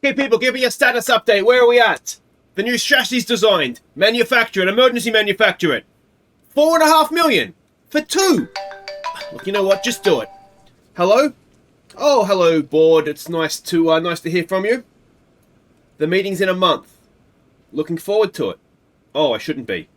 Okay, people, give me a status update. Where are we at? The new chassis designed. Manufacture it. Emergency manufacture it. 4.5 million for 2. Look, you know what? Just do it. Hello? Oh, hello, board. It's nice to hear from you. The meeting's in a month. Looking forward to it. Oh, I shouldn't be.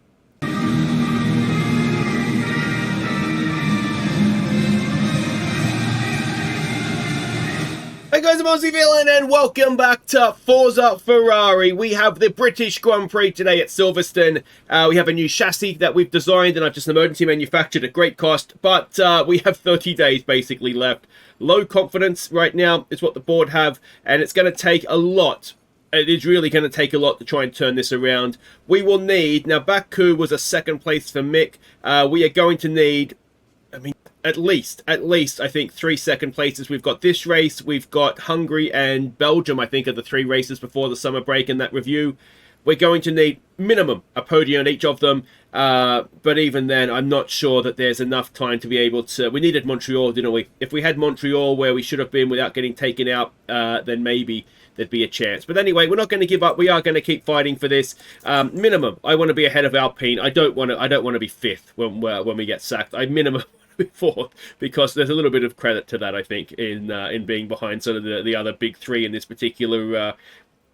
Hey guys, I'm Aussie Villain and welcome back to Forza Ferrari. We have the British Grand Prix today at Silverstone. We have a new chassis that we've designed and I've just emergency manufactured at great cost. But we have 30 days basically left. Low confidence right now is what the board have, and it's going to take a lot. It is really going to take a lot to try and turn this around. We will need, now Baku was a second place for Mick. We are going to need, at least, I think 3 second places. We've got this race, we've got Hungary and Belgium, I think, are the 3 races before the summer break in that review. We're going to need minimum a podium at each of them, but even then, I'm not sure that there's enough time to be able to. We needed Montreal, didn't we? If we had Montreal where we should have been without getting taken out, then maybe there'd be a chance. But anyway, we're not going to give up. We are going to keep fighting for this minimum. I want to be ahead of Alpine. I don't want to be 5th when we get sacked. I minimum before, because there's a little bit of credit to that, I think, in being behind sort of the other big 3 in this particular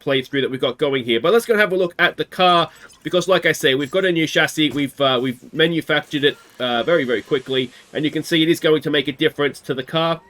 playthrough that we've got going here. But let's go and have a look at the car, because like I say, we've got a new chassis. We've manufactured it very, very quickly, and you can see it is going to make a difference to the car.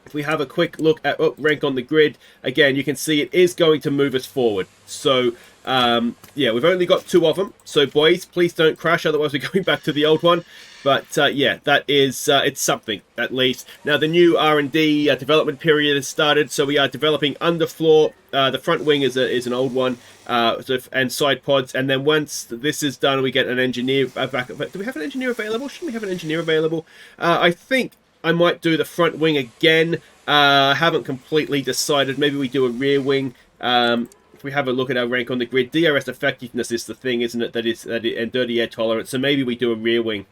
If we have a quick look at rank on the grid, again, you can see it is going to move us forward. So yeah, we've only got 2 of them, so boys, please don't crash, otherwise we're going back to the old one. But yeah, that is it's something at least. Now the new R&D development period has started, so we are developing underfloor. The front wing is an old one, and side pods. And then once this is done, we get an engineer back. Do we have an engineer available? Shouldn't we have an engineer available? I think I might do the front wing again. I haven't completely decided. Maybe we do a rear wing. If we have a look at our rank on the grid, DRS effectiveness is the thing, isn't it? And dirty air tolerance. So maybe we do a rear wing.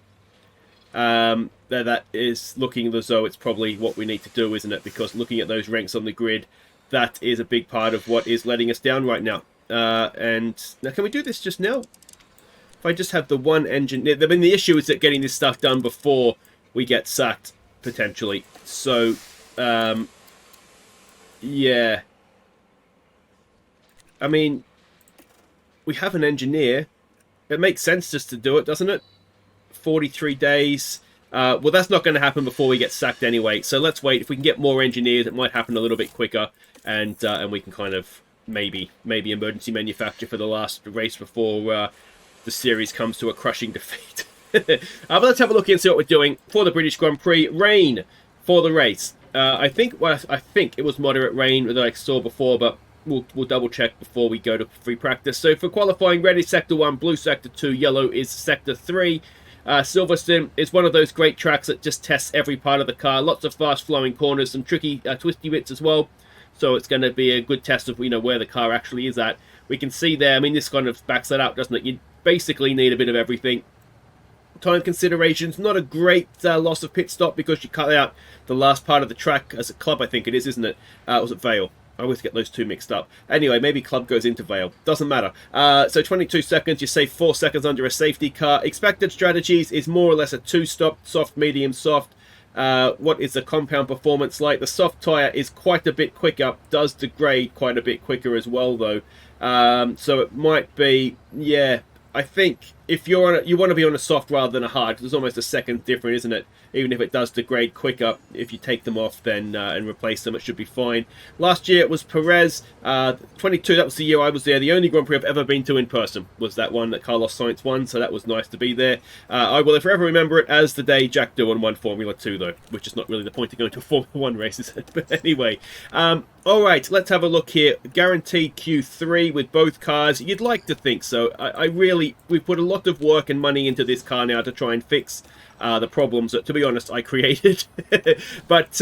That is looking as though it's probably what we need to do, isn't it? Because looking at those ranks on the grid, that is a big part of what is letting us down right now. And now, can we do this just now? If I just have the one engine, I mean, the issue is that getting this stuff done before we get sacked potentially. So, yeah. I mean, we have an engineer. It makes sense just to do it, doesn't it? 43 days. Well, that's not going to happen before we get sacked anyway. So let's wait. If we can get more engineers, it might happen a little bit quicker, and we can kind of maybe emergency manufacture for the last race before the series comes to a crushing defeat. But let's have a look and see what we're doing for the British Grand Prix. Rain for the race. I think it was moderate rain that I saw before, but we'll double check before we go to free practice. So for qualifying, red is sector 1, blue sector 2, yellow is sector 3. Silverstone is one of those great tracks that just tests every part of the car. Lots of fast flowing corners, some tricky twisty bits as well. So it's going to be a good test of where the car actually is at. We can see there, I mean, this kind of backs that up, doesn't it? You basically need a bit of everything. Time considerations, not a great loss of pit stop, because you cut out the last part of the track as a club, I think it is, isn't it? Was it Vale? I always get those 2 mixed up. Anyway, maybe club goes into Vale. Doesn't matter. So 22 seconds, you save 4 seconds under a safety car. Expected strategies is more or less a 2-stop, soft, medium, soft. What is the compound performance like? The soft tyre is quite a bit quicker. Does degrade quite a bit quicker as well, though. So it might be, yeah, I think if you're on you want to be on a soft rather than a hard, because there's almost a second different, isn't it? Even if it does degrade quicker, if you take them off then and replace them, it should be fine. Last year it was Perez, 22, that was the year I was there. The only Grand Prix I've ever been to in person was that one that Carlos Sainz won, so that was nice to be there. I will forever remember it as the day Jack Doohan won Formula 2, though, which is not really the point of going to a Formula 1 race, is it? But anyway, alright, let's have a look here. Guaranteed Q3 with both cars. You'd like to think so. We've put a lot of work and money into this car now to try and fix the problems that, to be honest, I created. But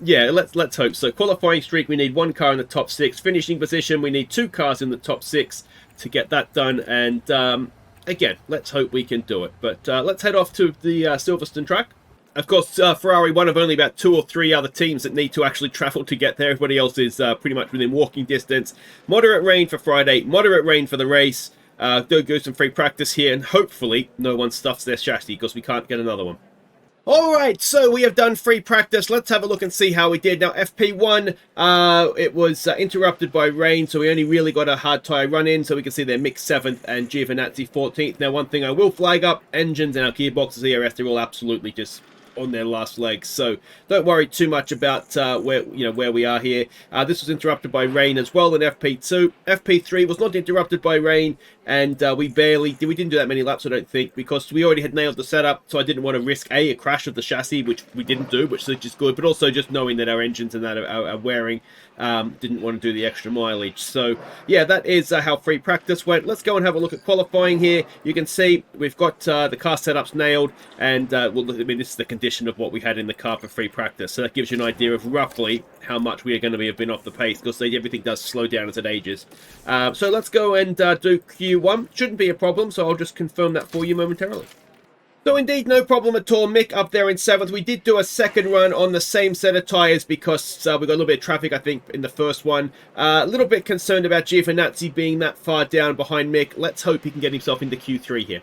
yeah, let's hope so. Qualifying streak, we need 1 car in the top 6. Finishing position, we need 2 cars in the top 6 to get that done. And again, let's hope we can do it. But let's head off to the Silverstone track. Of course, Ferrari, one of only about 2 or 3 other teams that need to actually travel to get there. Everybody else is pretty much within walking distance. Moderate rain for Friday, moderate rain for the race. Go some free practice here, and hopefully no one stuffs their chassis because we can't get another one. Alright, so we have done free practice. Let's have a look and see how we did. Now, FP1, it was interrupted by rain, so we only really got a hard tyre run in, so we can see they're Mick 7th and Giovinazzi 14th. Now, one thing I will flag up, engines and our gearboxes, ERS, they're all absolutely just on their last legs, so don't worry too much about where we are here. This was interrupted by rain as well in FP2. FP3 was not interrupted by rain, and we didn't do that many laps, I don't think, because we already had nailed the setup, so I didn't want to risk a crash of the chassis, which we didn't do, which is good, but also just knowing that our engines and that are wearing, didn't want to do the extra mileage. So yeah, that is how free practice went. Let's go and have a look at qualifying here. You can see we've got the car setups nailed, and well, I mean, this is the condition of what we had in the car for free practice, so that gives you an idea of roughly how much we are going to have been off the pace, because everything does slow down as it ages. So let's go and do Q1. Shouldn't be a problem, so I'll just confirm that for you momentarily. So indeed, no problem at all. Mick up there in 7th. We did do a second run on the same set of tyres because we got a little bit of traffic, I think, in the first one. A little bit concerned about Giovinazzi being that far down behind Mick. Let's hope he can get himself into Q3 here.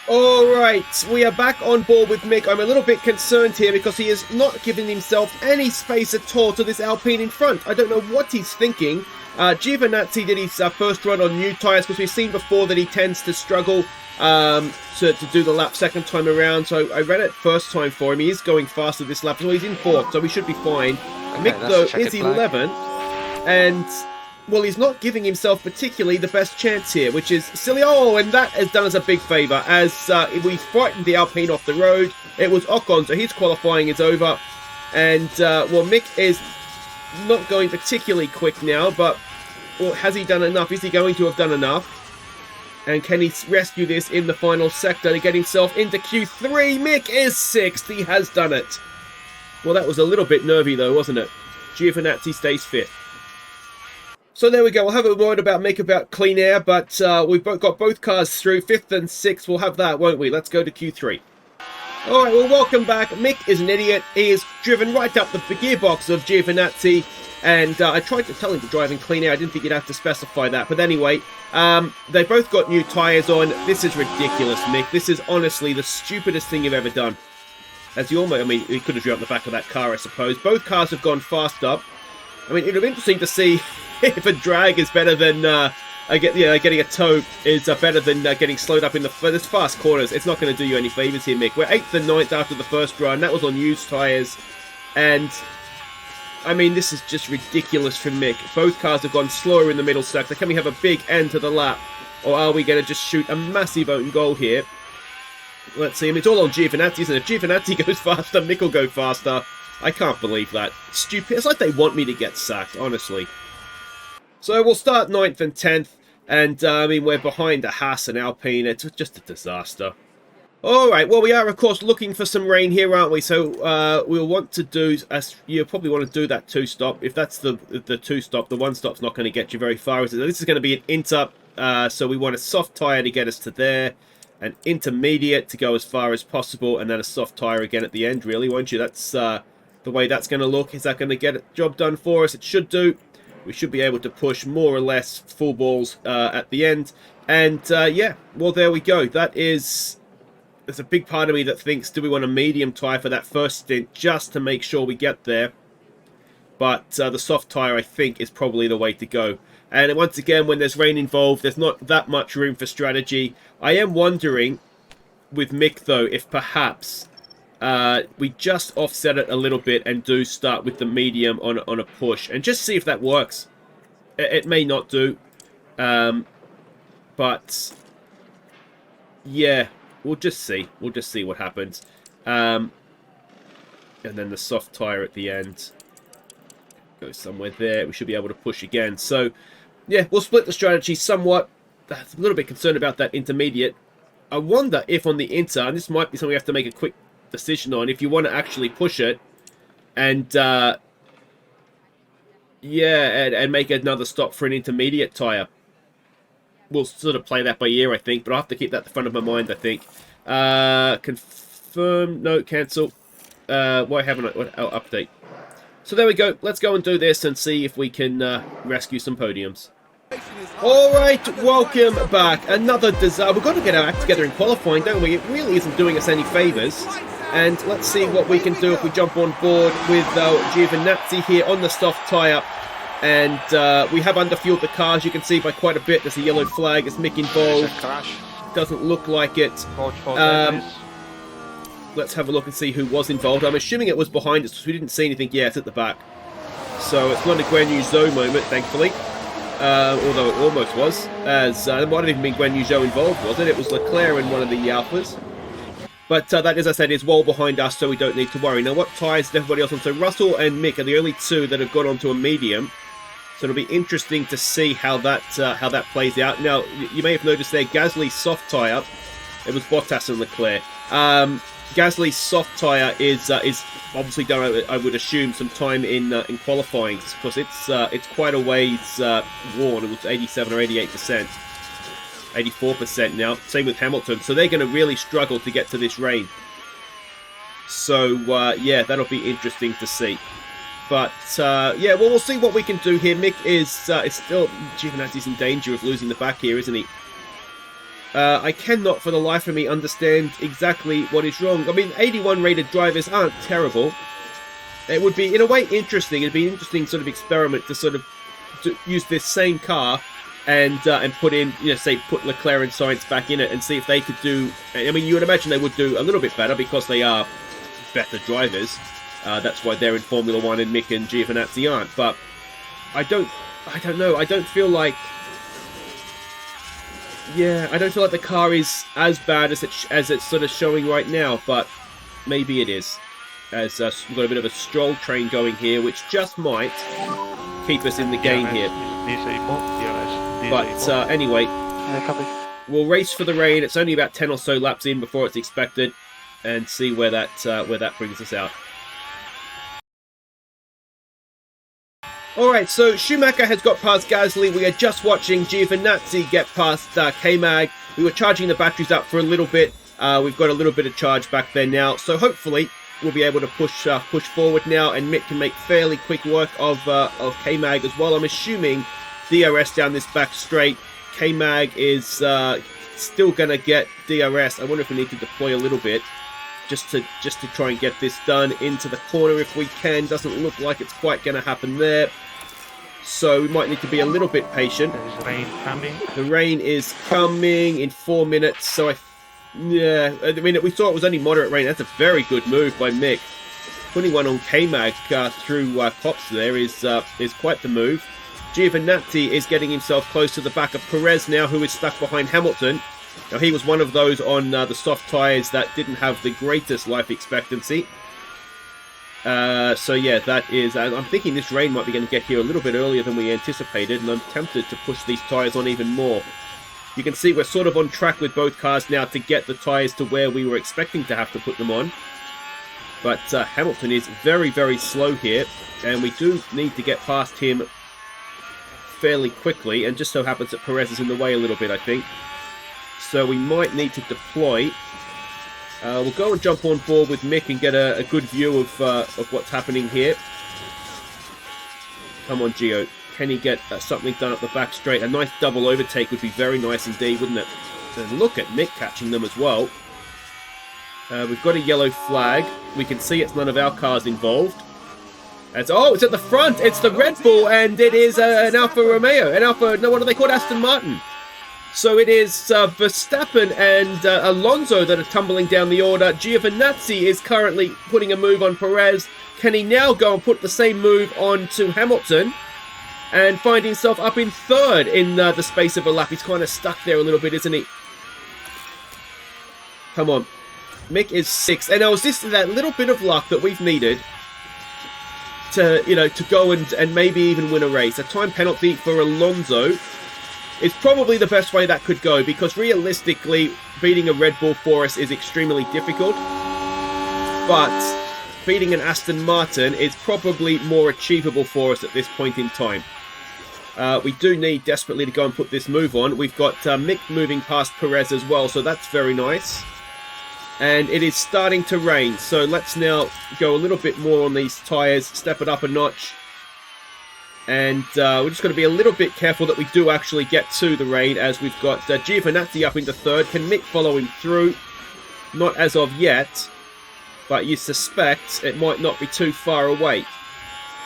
Alright, we are back on board with Mick. I'm a little bit concerned here because he is not giving himself any space at all to this Alpine in front. I don't know what he's thinking. Giovinazzi did his first run on new tyres because we've seen before that he tends to struggle to do the lap second time around. So I ran it first time for him. He is going faster this lap. So he's in 4th, so we should be fine. Okay, Mick, though, is 11th. And, well, he's not giving himself particularly the best chance here, which is silly. Oh, and that has done us a big favour as we frightened the Alpine off the road. It was Ocon, so his qualifying is over. And, well, Mick is not going particularly quick now, but well, has he done enough? Is he going to have done enough? And can he rescue this in the final sector to get himself into Q3? Mick is 6th. He has done it. Well, that was a little bit nervy, though, wasn't it? Giovinazzi stays 5th. So there we go. We'll have a word about Mick about clean air, but we've got both cars through. 5th and 6th. We'll have that, won't we? Let's go to Q3. Alright, well, welcome back. Mick is an idiot. He is driven right up the gearbox of Giovinazzi. And I tried to tell him to drive in clean air. I didn't think he'd have to specify that. But anyway, they both got new tyres on. This is ridiculous, Mick. This is honestly the stupidest thing you've ever done. As you almost, I mean, he could have driven the back of that car, I suppose. Both cars have gone fast up. I mean, it would be interesting to see if a drag is better than getting a tow is better than getting slowed up in the fast corners. It's not going to do you any favours here, Mick. We're 8th and 9th after the first run. That was on used tyres. And I mean, this is just ridiculous from Mick. Both cars have gone slower in the middle sector. Can we have a big end to the lap? Or are we going to just shoot a massive own goal here? Let's see. I mean, it's all on Giovinazzi, isn't it? If Giovinazzi goes faster, Mick will go faster. I can't believe that. Stupid. It's like they want me to get sacked, honestly. So we'll start 9th and 10th. And, I mean, we're behind a Haas and Alpine. It's just a disaster. Alright, well, we are, of course, looking for some rain here, aren't we? So, we'll want to do, you'll probably want to do that 2-stop. If that's the 2-stop, the 1-stop's not going to get you very far. This is going to be an inter, so we want a soft tyre to get us to there, an intermediate to go as far as possible, and then a soft tyre again at the end, really, won't you? That's the way that's going to look. Is that going to get a job done for us? It should do. We should be able to push more or less full balls at the end. And, yeah, well, there we go. There's a big part of me that thinks, do we want a medium tyre for that first stint just to make sure we get there? But the soft tyre, I think, is probably the way to go. And once again, when there's rain involved, there's not that much room for strategy. I am wondering, with Mick, though, if perhaps we just offset it a little bit and do start with the medium on a push. And just see if that works. It may not do. But, yeah. We'll just see. We'll just see what happens. And then the soft tyre at the end. Go somewhere there. We should be able to push again. So, yeah, we'll split the strategy somewhat. I'm a little bit concerned about that intermediate. I wonder if on the inter, and this might be something we have to make a quick decision on, if you want to actually push it and, yeah, and make another stop for an intermediate tyre. We'll sort of play that by ear, I think, but I'll have to keep that at the front of my mind, I think. confirm. No, cancel. Why haven't I? Update. So there we go. Let's go and do this and see if we can rescue some podiums. Alright, welcome back. Another disaster. We've got to get our act together in qualifying, don't we? It really isn't doing us any favours. And let's see what we can do if we jump on board with Giovinazzi here on the soft tyre. And we have underfueled the car, as you can see, by quite a bit. There's a yellow flag. Is Mick involved? Doesn't look like it. Let's have a look and see who was involved. I'm assuming it was behind us because we didn't see anything yet at the back. So it's not a Guan Yu Zhou moment, thankfully. Although it almost was. As it might have even been Guan Yu Zhou involved, was it? It was Leclerc in one of the Alphas. But that, as I said, is well behind us, so we don't need to worry. Now, what tyres did everybody else on? So Russell and Mick are the only two that have got onto a medium. So it'll be interesting to see how that plays out. Now, you may have noticed there, Gasly's soft tyre. It was Bottas and Leclerc. Gasly's soft tyre is obviously done, I would assume, some time in qualifying, because it's quite a ways worn. It was 87 or 88%. 84% now. Same with Hamilton. So they're going to really struggle to get to this rain. So, yeah, that'll be interesting to see. But, yeah, well, we'll see what we can do here. Mick is still... Giovinazzi's in danger of losing the back here, isn't he? I cannot, for the life of me, understand exactly what is wrong. I mean, 81 rated drivers aren't terrible. It would be, in a way, interesting. It'd be an interesting sort of experiment to sort of use this same car and put in, you know, say, put Leclerc and Sainz back in it and see if they could do... I mean, you would imagine they would do a little bit better because they are better drivers. That's why they're in Formula 1 and Mick and Giovinazzi aren't. But I don't know. I don't feel like... Yeah, I don't feel like the car is as bad as it's sort of showing right now, but maybe it is. As we've got a bit of a stroll train going here, which just might keep us in the game here. But anyway, we'll race for the rain. It's only about 10 or so laps in before it's expected, and see where that brings us out. Alright, so Schumacher has got past Gasly. We are just watching Giovinazzi get past K-Mag. We were charging the batteries up for a little bit. We've got a little bit of charge back there now. So hopefully we'll be able to push forward now, and Mick can make fairly quick work of K-Mag as well. I'm assuming DRS down this back straight. K-Mag is still going to get DRS. I wonder if we need to deploy a little bit. Just to try and get this done into the corner if we can. Doesn't look like it's quite going to happen there. So we might need to be a little bit patient. There's rain coming. The rain is coming in 4 minutes. So I mean, we thought it was only moderate rain. That's a very good move by Mick. Putting one on K-Mag through Pops there is quite the move. Giovinazzi is getting himself close to the back of Perez now, who is stuck behind Hamilton. Now, he was one of those on the soft tyres that didn't have the greatest life expectancy. So, yeah, that is... I'm thinking this rain might be going to get here a little bit earlier than we anticipated, and I'm tempted to push these tyres on even more. You can see we're sort of on track with both cars now to get the tyres to where we were expecting to have to put them on. But Hamilton is very, very slow here, and we do need to get past him fairly quickly, and just so happens that Perez is in the way a little bit, I think. So we might need to deploy. We'll go and jump on board with Mick and get a good view of what's happening here. Come on, Gio. Can he get something done up the back straight? A nice double overtake would be very nice indeed, wouldn't it? And look at Mick catching them as well. We've got a yellow flag. We can see it's none of our cars involved. It's at the front. It's the Red Bull, and it is an Alfa Romeo. What are they called? Aston Martin. So it is Verstappen and Alonso that are tumbling down the order. Giovinazzi is currently putting a move on Perez. Can he now go and put the same move on to Hamilton and find himself up in third in the space of a lap? He's kind of stuck there a little bit, isn't he? Come on. Mick is sixth. And it was just that little bit of luck that we've needed to go and maybe even win a race. A time penalty for Alonso. It's probably the best way that could go, because realistically, beating a Red Bull for us is extremely difficult. But beating an Aston Martin is probably more achievable for us at this point in time. We do need desperately to go and put this move on. We've got Mick moving past Perez as well, so that's very nice. And it is starting to rain, so let's now go a little bit more on these tyres, step it up a notch. And we're just going to be a little bit careful that we do actually get to the rain, as we've got Giovinazzi up into third. Can Mick follow him through? Not as of yet, but you suspect it might not be too far away.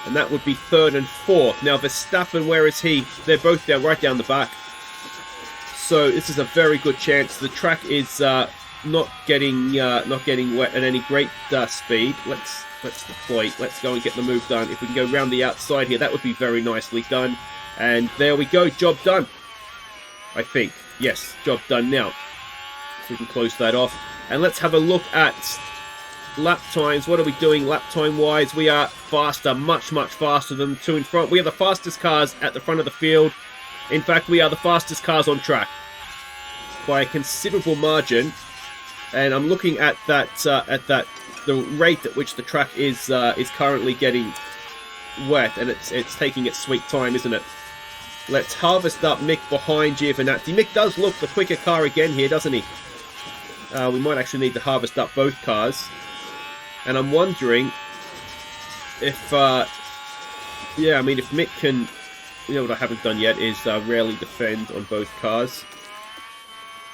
And that would be third and fourth. Now Verstappen, where is he? They're both there, right down the back. So this is a very good chance. The track is not getting wet at any great speed. Let's deploy. Let's go and get the move done. If we can go round the outside here, that would be very nicely done. And there we go. Job done. I think. Yes, job done now. So we can close that off. And let's have a look at lap times. What are we doing lap time wise? We are faster, much faster than the two in front. We are the fastest cars at the front of the field. In fact, we are the fastest cars on track by a considerable margin. And I'm looking at the rate at which the track is currently getting wet, and it's taking its sweet time, isn't it? Let's harvest up Mick behind Giovinazzi. Mick does look the quicker car again here, doesn't he? We might actually need to harvest up both cars. And I'm wondering if, yeah, I mean, if Mick can, you know, what I haven't done yet is rarely defend on both cars.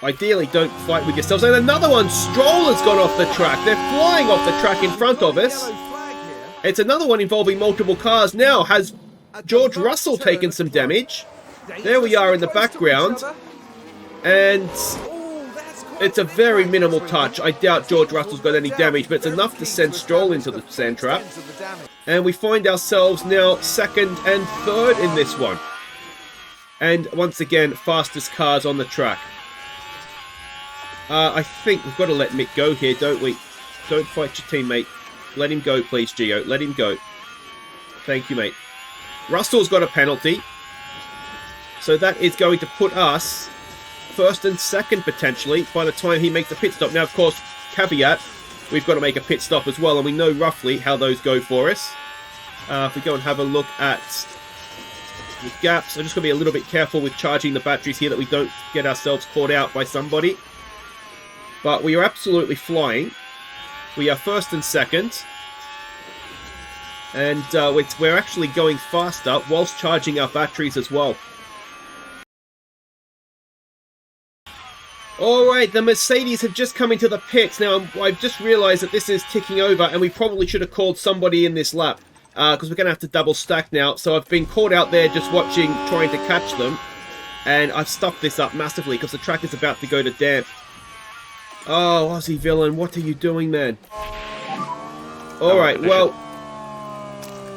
Ideally, don't fight with yourselves. And another one, Stroll has gone off the track. They're flying off the track in front of us. It's another one involving multiple cars. Now, has George Russell taken some damage? There we are in the background. And it's a very minimal touch. I doubt George Russell's got any damage, but it's enough to send Stroll into the sand trap. And we find ourselves now second and third in this one. And once again, fastest cars on the track. I think we've got to let Mick go here, don't we? Don't fight your teammate. Let him go, please, Gio. Let him go. Thank you, mate. Russell's got a penalty. So that is going to put us first and second, potentially, by the time he makes a pit stop. Now, of course, caveat, we've got to make a pit stop as well, and we know roughly how those go for us. If we go and have a look at the gaps, I'm just going to be a little bit careful with charging the batteries here that we don't get ourselves caught out by somebody. But we are absolutely flying. We are first and second. And we're actually going faster whilst charging our batteries as well. Alright, the Mercedes have just come into the pits. Now, I've just realised that this is ticking over, and we probably should have called somebody in this lap. Because we're going to have to double stack now. So I've been caught out there just watching, trying to catch them. And I've stuffed this up massively because the track is about to go to damp. Oh, Aussie villain, what are you doing, man? Alright, well,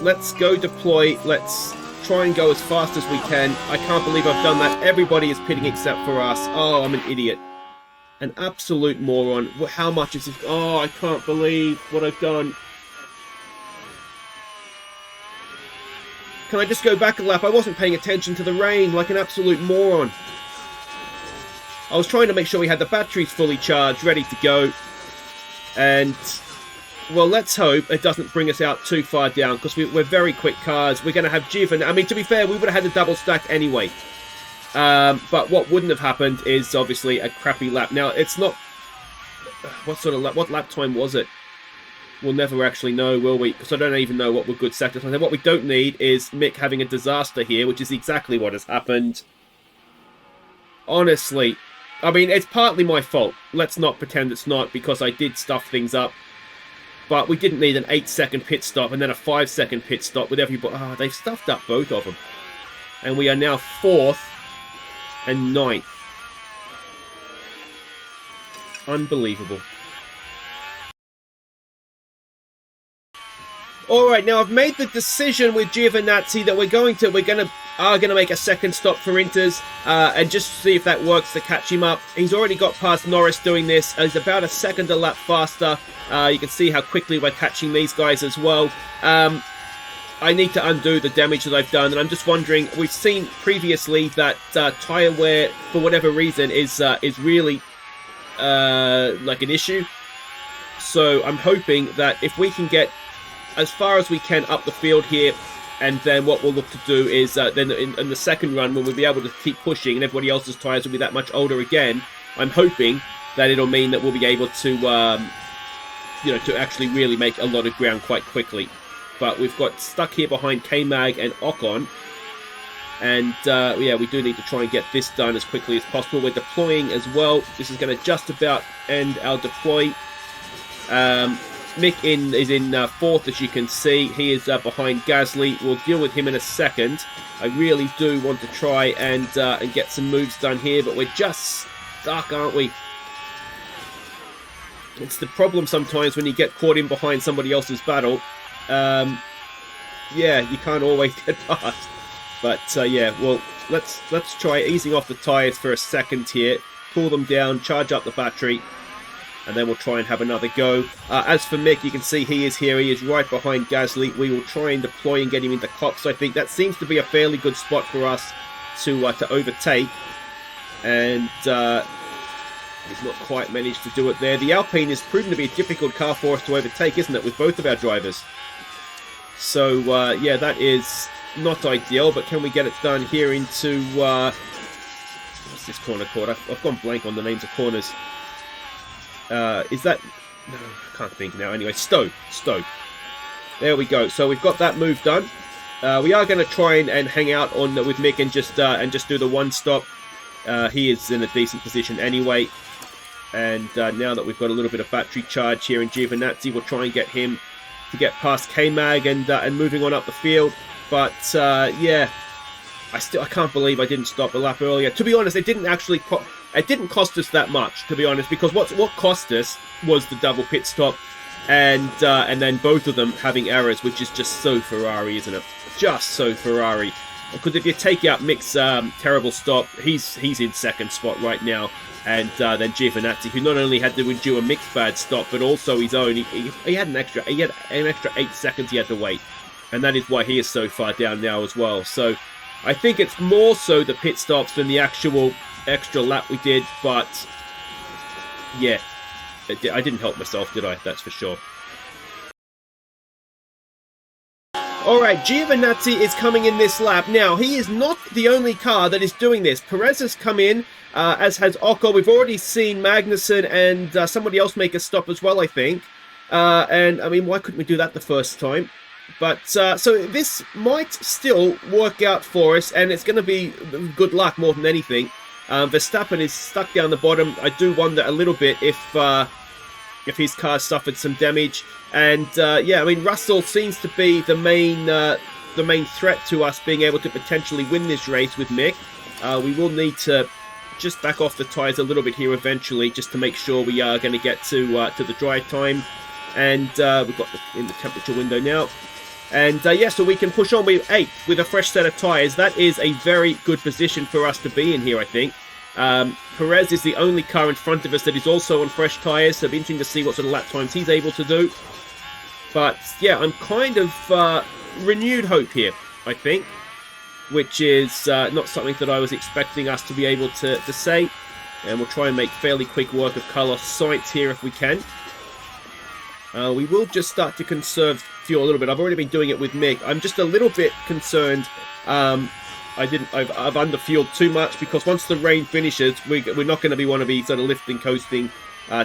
let's go deploy. Let's try and go as fast as we can. I can't believe I've done that. Everybody is pitting except for us. Oh, I'm an idiot. An absolute moron. How much is this? Oh, I can't believe what I've done. Can I just go back a lap? I wasn't paying attention to the rain like an absolute moron. I was trying to make sure we had the batteries fully charged, ready to go. And, well, let's hope it doesn't bring us out too far down, because we're very quick cars. We're going to have Giovinazzi. I mean, to be fair, we would have had a double stack anyway. But what wouldn't have happened is, obviously, a crappy lap. Now, it's not... What lap time was it? We'll never actually know, will we? Because I don't even know what were good sectors. What we don't need is Mick having a disaster here, which is exactly what has happened. Honestly... I mean, it's partly my fault. Let's not pretend it's not, because I did stuff things up. But we didn't need an 8-second pit stop and then a 5-second pit stop with everybody. Oh, they've stuffed up both of them. And we are now 4th and 9th. Unbelievable. Alright, now I've made the decision with Giovinazzi that we're going to make a second stop for Inters and just see if that works to catch him up. He's already got past Norris doing this. He's about a second a lap faster. You can see how quickly we're catching these guys as well. I need to undo the damage that I've done, and I'm just wondering, we've seen previously that tyre wear, for whatever reason, is really like an issue. So I'm hoping that if we can get as far as we can up the field here, and then what we'll look to do is then in the second run, when we'll be able to keep pushing and everybody else's tyres will be that much older again, I'm hoping that it'll mean that we'll be able to, you know, to actually really make a lot of ground quite quickly. But we've got stuck here behind K-Mag and Ocon. And, yeah, we do need to try and get this done as quickly as possible. We're deploying as well. This is going to just about end our deploy. Mick is in 4th, as you can see. He is behind Gasly. We'll deal with him in a second. I really do want to try and get some moves done here, but we're just stuck, aren't we? It's the problem sometimes when you get caught in behind somebody else's battle. Yeah, you can't always get past. But yeah, well, let's try easing off the tyres for a second here. Cool them down, charge up the battery, and then we'll try and have another go. As for Mick, you can see he is here. He is right behind Gasly. We will try and deploy and get him into Cox. I think that seems to be a fairly good spot for us to overtake. And he's not quite managed to do it there. The Alpine is proven to be a difficult car for us to overtake, isn't it, with both of our drivers? So, yeah, that is not ideal, but can we get it done here into... what's this corner called? I've gone blank on the names of corners. Is that... No, I can't think now. Anyway, Stowe. There we go. So we've got that move done. We are going to try and hang out on with Mick and just do the one stop. He is in a decent position anyway. And now that we've got a little bit of battery charge here in Giovinazzi, we'll try and get him to get past K-Mag and moving on up the field. But yeah, I can't believe I didn't stop the lap earlier. To be honest, it didn't actually it didn't cost us that much, to be honest, because what cost us was the double pit stop and then both of them having errors, which is just so Ferrari, isn't it? Just so Ferrari. Because if you take out Mick's terrible stop, he's in second spot right now. And then Giovinazzi, who not only had to endure Mick's bad stop, but also his own. He had an extra 8 seconds he had to wait. And that is why he is so far down now as well. So I think it's more so the pit stops than the actual extra lap we did. But yeah, I didn't help myself, did I? That's for sure. Alright, Giovinazzi is coming in this lap. Now, he is not the only car that is doing this. Perez has come in, as has Ocon. We've already seen Magnussen and somebody else make a stop as well, I think. And, I mean, why couldn't we do that the first time? But, so this might still work out for us, and it's going to be good luck more than anything. Verstappen is stuck down the bottom. I do wonder a little bit if his car suffered some damage. And yeah, I mean, Russell seems to be the main threat to us being able to potentially win this race with Mick. We will need to just back off the tyres a little bit here eventually, just to make sure we are going to get to the dry time. And we've got in the temperature window now. And yeah, so we can push on with 8 with a fresh set of tyres. That is a very good position for us to be in here, I think. Perez is the only car in front of us that is also on fresh tyres, so it'll be interesting to see what sort of lap times he's able to do. But yeah, I'm kind of renewed hope here, I think, which is not something that I was expecting us to be able to say. And we'll try and make fairly quick work of Carlos Sainz here if we can. We will just start to conserve fuel a little bit. I've already been doing it with Mick. I'm just a little bit concerned. I've underfueled too much, because once the rain finishes, we're not going to want to be sort of lifting, coasting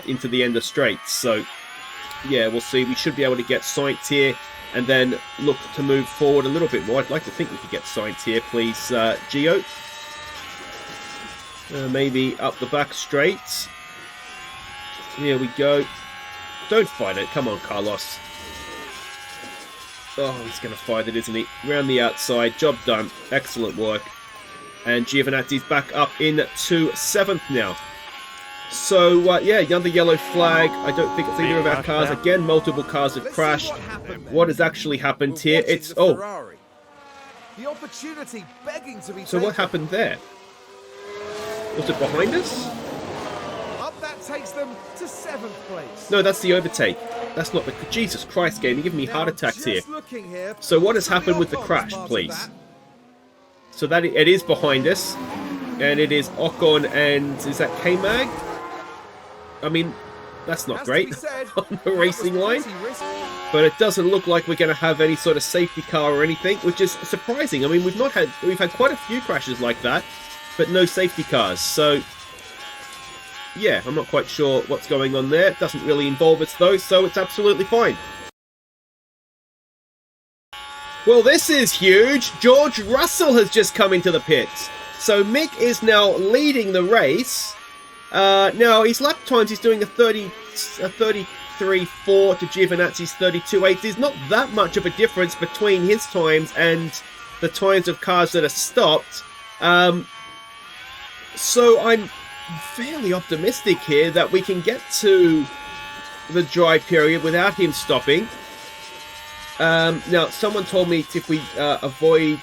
into the end of straights. So yeah, we'll see. We should be able to get Sainz here and then look to move forward a little bit more. I'd like to think we could get Sainz here, please, Gio. Maybe up the back straight. Here we go. Don't fight it. Come on, Carlos. Oh, he's going to fight it, isn't he? Round the outside. Job done. Excellent work. And Giovinazzi's back up into 7th now. So, yeah, another yellow flag. I don't think it's either of our cars. Again, multiple cars have crashed. What has actually happened here? It's... Oh. The opportunity begging to be so what happened there? Was it behind us? Up that takes them to 7th place. No, that's the overtake. That's not the... Jesus Christ, game. You're giving me heart attacks here. So what has happened with the crash, please? So that it is behind us. And it is Ocon and... Is that K-Mag? I mean, that's not great on the racing line. But it doesn't look like we're going to have any sort of safety car or anything, which is surprising. I mean, we've had quite a few crashes like that, but no safety cars. So, yeah, I'm not quite sure what's going on there. It doesn't really involve us though, so it's absolutely fine. Well, this is huge. George Russell has just come into the pits. So Mick is now leading the race. Now, his lap times, he's doing a 33.4 to Giovinazzi's 32.8. There's not that much of a difference between his times and the times of cars that are stopped. So I'm fairly optimistic here that we can get to the dry period without him stopping. Now, someone told me if we avoid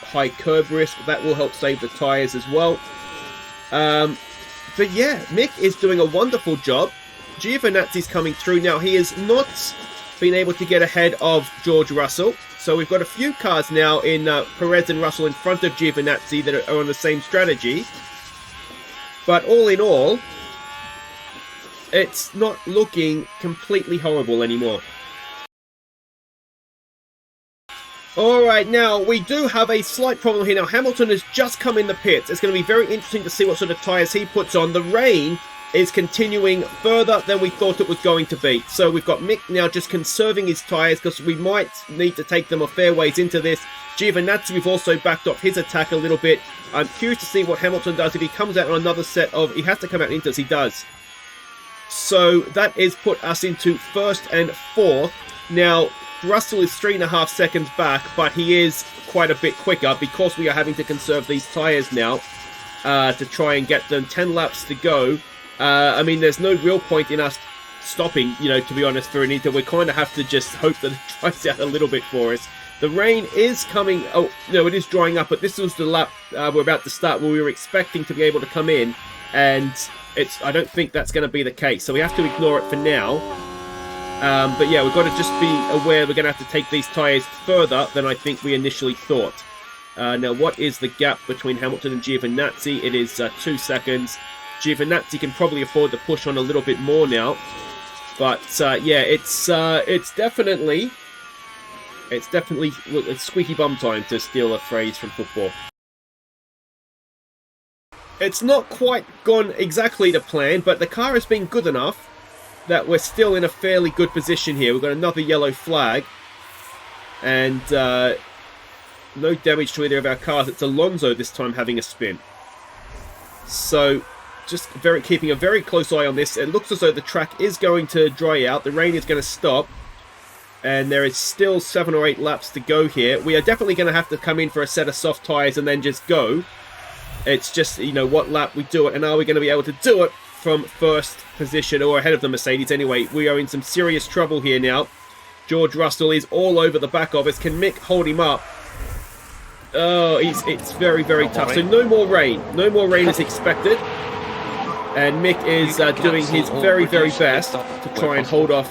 high curb risk, that will help save the tyres as well. But yeah, Mick is doing a wonderful job. Giovinazzi's coming through. Now, he has not been able to get ahead of George Russell. So we've got a few cars now in Perez and Russell in front of Giovinazzi that are on the same strategy. But all in all, it's not looking completely horrible anymore. Alright, now, we do have a slight problem here. Now, Hamilton has just come in the pits. It's going to be very interesting to see what sort of tyres he puts on. The rain is continuing further than we thought it was going to be. So we've got Mick now just conserving his tyres because we might need to take them a fair ways into this. Giovinazzi, we've also backed off his attack a little bit. I'm curious to see what Hamilton does if he comes out on another set of... He has to come out into this, he does. So that is put us into first and fourth. Now, Russell is 3.5 seconds back, but he is quite a bit quicker because we are having to conserve these tyres now to try and get them 10 laps to go. I mean, there's no real point in us stopping, you know, to be honest, for Anita. We kind of have to just hope that it dries out a little bit for us. The rain is coming... Oh, no, it is drying up, but this was the lap we're about to start where we were expecting to be able to come in, and I don't think that's going to be the case, so we have to ignore it for now. But yeah, we've got to just be aware we're going to have to take these tyres further than I think we initially thought. Now, what is the gap between Hamilton and Giovinazzi? It is 2 seconds. Giovinazzi can probably afford to push on a little bit more now. But yeah, it's definitely it's squeaky bum time, to steal a phrase from football. It's not quite gone exactly to plan, but the car has been good enough that we're still in a fairly good position here. We've got another yellow flag. And no damage to either of our cars. It's Alonso this time having a spin. So, just keeping a very close eye on this. It looks as though the track is going to dry out. The rain is going to stop. And there is still 7 or 8 laps to go here. We are definitely going to have to come in for a set of soft tyres and then just go. It's just, you know, what lap we do it. And are we going to be able to do it from first position or ahead of the Mercedes? Anyway, we are in some serious trouble here now. George Russell is all over the back of us. Can Mick hold him up? Oh, it's very, very tough. So no more rain. No more rain is expected. And Mick is doing his very, very best to try and hold off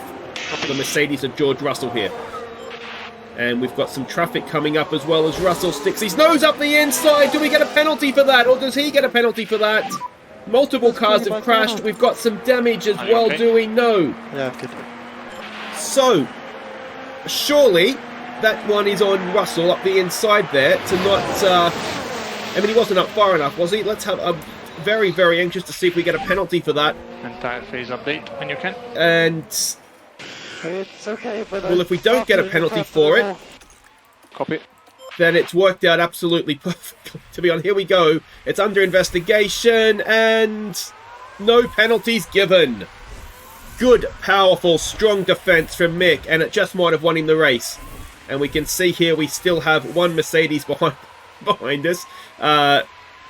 the Mercedes of George Russell here. And we've got some traffic coming up as well as Russell sticks his nose up the inside. Do we get a penalty for that? Or does he get a penalty for that? Multiple cars have crashed. We've got some damage as well, do we? No. Yeah, good. So, surely that one is on Russell up the inside there to not... I mean, he wasn't up far enough, was he? Let's have... I'm very, very anxious to see if we get a penalty for that. And tyre phase update when you can. And... It's okay, but well, if we don't get a penalty for it... Copy. Then it's worked out absolutely perfectly. To be honest, here we go. It's under investigation, and no penalties given. Good, powerful, strong defense from Mick, and it just might have won him the race. And we can see here we still have one Mercedes behind us,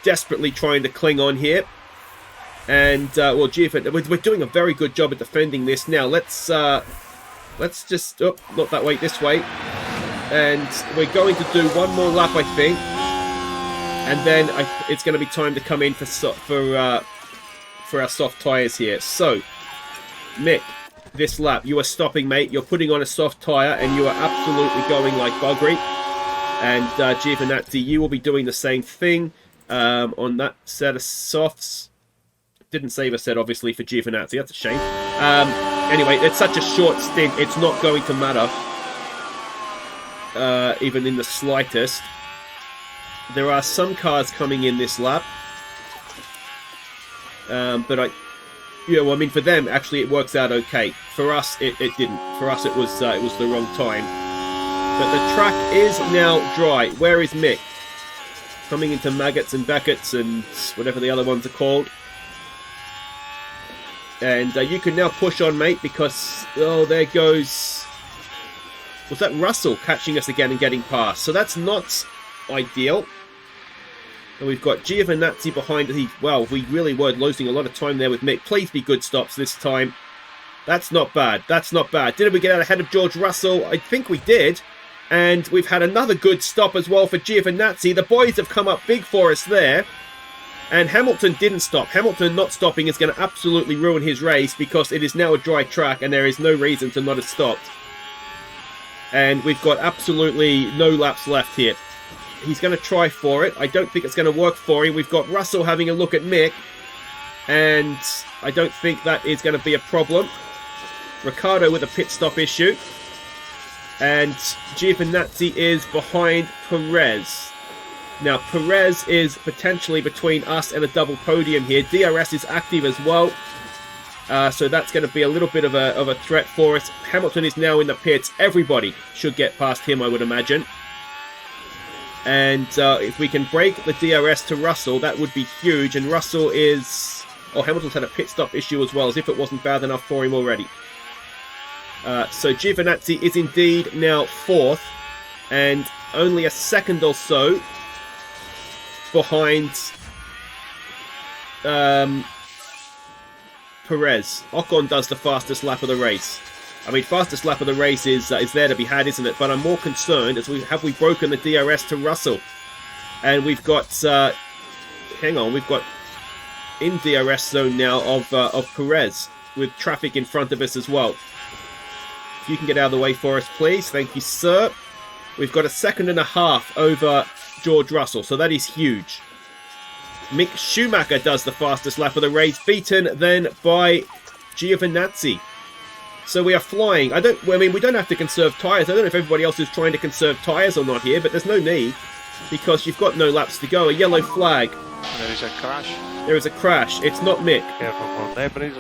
desperately trying to cling on here. And well, we're doing a very good job at defending this. Now let's just not that way, this way. And we're going to do one more lap, I think. And then it's going to be time to come in for our soft tyres here. So, Mick, this lap, you are stopping, mate. You're putting on a soft tyre, and you are absolutely going like buggery. And Giovinazzi, you will be doing the same thing on that set of softs. Didn't save a set, obviously, for Giovinazzi. That's a shame. Anyway, it's such a short stint, it's not going to matter. Even in the slightest. There are some cars coming in this lap. But I mean, for them, actually, it works out okay. For us, it didn't. For us, it was the wrong time. But the track is now dry. Where is Mick? Coming into Maggots and Beckett's and whatever the other ones are called. And you can now push on, mate, because, oh, there goes... Was that Russell catching us again and getting past? So that's not ideal. And we've got Giovinazzi behind us. Well, we really were losing a lot of time there with Mick. Please be good stops this time. That's not bad. That's not bad. Did we get out ahead of George Russell? I think we did. And we've had another good stop as well for Giovinazzi. The boys have come up big for us there. And Hamilton didn't stop. Hamilton not stopping is going to absolutely ruin his race because it is now a dry track and there is no reason to not have stopped. And we've got absolutely no laps left here. He's going to try for it. I don't think it's going to work for him. We've got Russell having a look at Mick. And I don't think that is going to be a problem. Ricciardo with a pit stop issue. And Giovinazzi is behind Perez. Now, Perez is potentially between us and a double podium here. DRS is active as well. So that's going to be a little bit of a threat for us. Hamilton is now in the pits. Everybody should get past him, I would imagine. And if we can break the DRS to Russell, that would be huge. And Russell is... Oh, Hamilton's had a pit stop issue as well, as if it wasn't bad enough for him already. So Giovinazzi is indeed now fourth. And only a second or so behind Perez. Ocon does the fastest lap of the race. I mean, fastest lap of the race is there to be had, isn't it? But I'm more concerned as we broken the DRS to Russell, and we've got we've got in DRS zone now of Perez with traffic in front of us as well. If you can get out of the way for us, please, thank you, sir. We've got a second and a half over George Russell, so that is huge. Mick Schumacher does the fastest lap of the race, beaten then by Giovinazzi. So we are flying. I mean, we don't have to conserve tyres. I don't know if everybody else is trying to conserve tyres or not here, but there's no need because you've got no laps to go. A yellow flag. There is a crash. There is a crash. It's not Mick.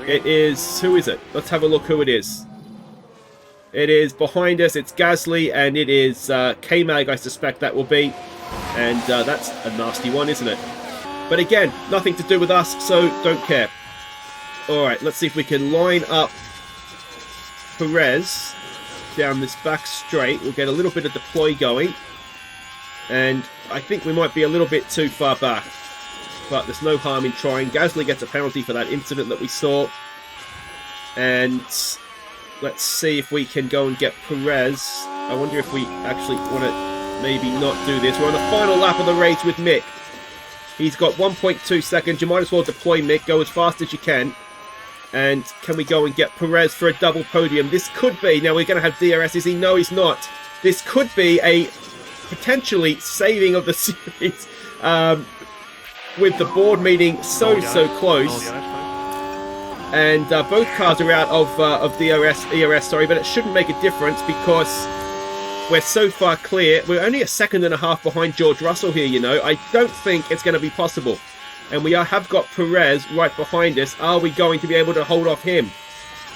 It is... Who is it? Let's have a look who it is. It is behind us. It's Gasly, and it is K-Mag, I suspect that will be. And that's a nasty one, isn't it? But again, nothing to do with us, so don't care. Alright, let's see if we can line up Perez down this back straight. We'll get a little bit of deploy going. And I think we might be a little bit too far back. But there's no harm in trying. Gasly gets a penalty for that incident that we saw. And let's see if we can go and get Perez. I wonder if we actually want to maybe not do this. We're on the final lap of the race with Mick. He's got 1.2 seconds. You might as well deploy Mick. Go as fast as you can. And can we go and get Perez for a double podium? This could be. Now we're going to have DRS. Is he? No, he's not. This could be a potentially saving of the series. With the board meeting so close. And both cars are out of ERS, sorry, but it shouldn't make a difference because we're so far clear. We're only a second and a half behind George Russell here, you know. I don't think it's going to be possible. And we have got Perez right behind us. Are we going to be able to hold off him?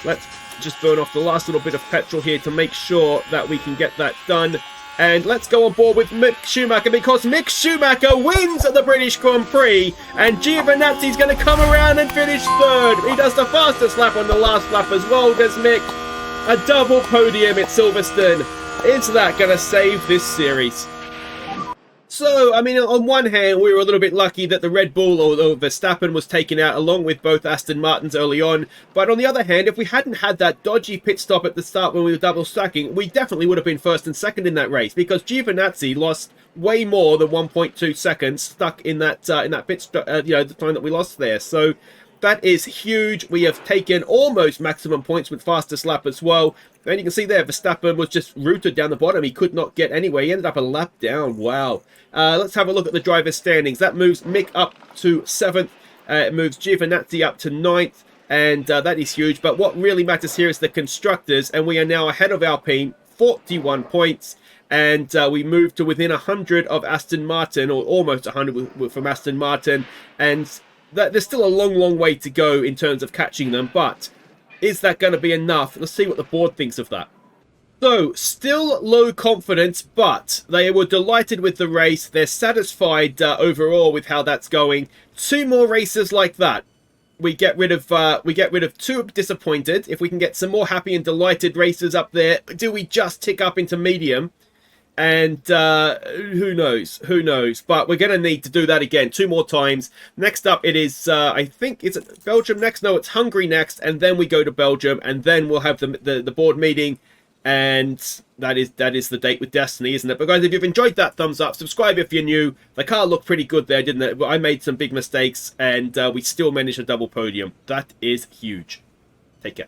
Let's just burn off the last little bit of petrol here to make sure that we can get that done. And let's go on board with Mick Schumacher because Mick Schumacher wins the British Grand Prix and Giovinazzi's going to come around and finish third. He does the fastest lap on the last lap as well, does Mick. A double podium at Silverstone. Is that going to save this series? So, I mean, on one hand, we were a little bit lucky that the Red Bull or Verstappen was taken out along with both Aston Martins early on. But on the other hand, if we hadn't had that dodgy pit stop at the start when we were double stacking, we definitely would have been first and second in that race because Giovinazzi lost way more than 1.2 seconds stuck in that pit stop, the time that we lost there. So that is huge. We have taken almost maximum points with fastest lap as well. And you can see there, Verstappen was just rooted down the bottom. He could not get anywhere. He ended up a lap down. Wow. Let's have a look at the driver's standings. That moves Mick up to 7th. It moves Giovinazzi up to 9th. And that is huge. But what really matters here is the constructors. And we are now ahead of Alpine, 41 points. And we moved to within 100 of Aston Martin, or almost 100 from Aston Martin. And there's still a long way to go in terms of catching them, but is that going to be enough? Let's see what the board thinks of that. So, still low confidence, but they were delighted with the race. They're satisfied overall with how that's going. 2 more races like that. We get rid of 2 disappointed. If we can get some more happy and delighted races up there, do we just tick up into medium? And who knows? Who knows? But we're going to need to do that again 2 more times. Next up, it is, I think, is it Belgium next? No, it's Hungary next. And then we go to Belgium. And then we'll have the board meeting. And that is the date with Destiny, isn't it? But guys, if you've enjoyed that, thumbs up. Subscribe if you're new. The car looked pretty good there, didn't it? I made some big mistakes. And we still managed a double podium. That is huge. Take care.